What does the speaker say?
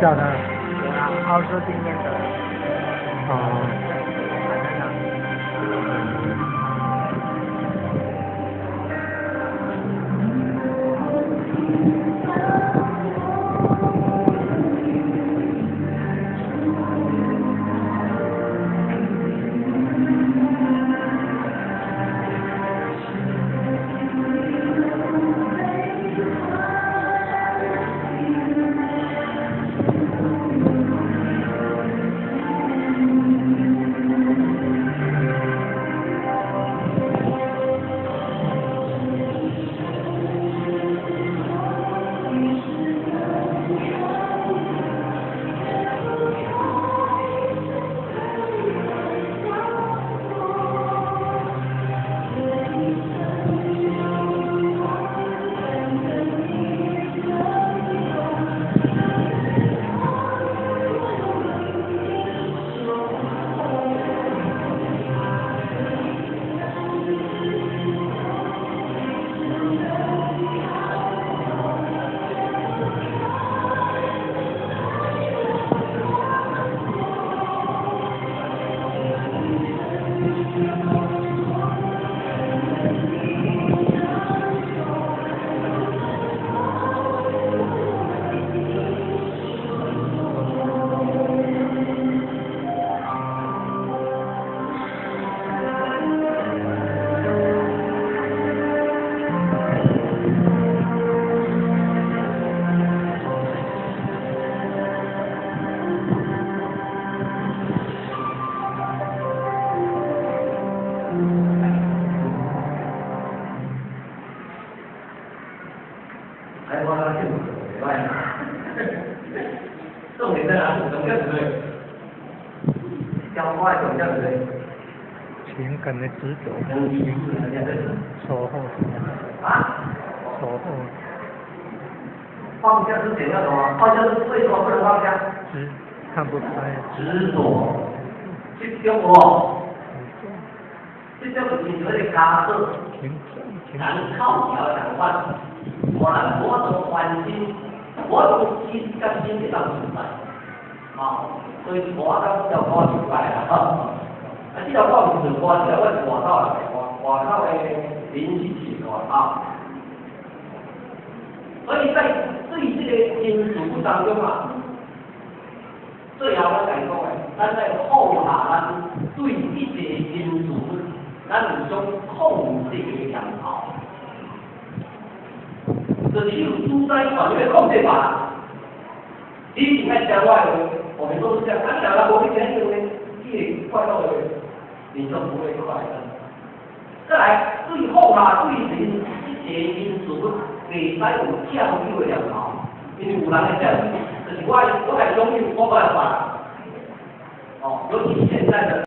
到他？有啦，奥斯汀念的。哦。还帮他幸福，没办法。重点在哪里？怎么样子对？讲话怎么样子对？情感的执着，守候，守候。放下之前要什么？放下是为什么不能放下？看不开。执着，执着哦。这叫你说的假设，难靠条难换。我能我的环境，我的心跟心理上存在，所以我刚要我明白了这条道理是我这个外道来，外道的灵气起外道。所以在对这个因素当中最后来讲咱在后下咱对这个因素，咱有种控制的良好。就是有主宰权的控制法，以前在讲外的，我们都是这样，讲了我们讲因为越快乐的，你就不会快乐。再来，最后对人这些因素，未使有降低的良好，因为有人会这样，就是我还容易我办法，尤其现在的。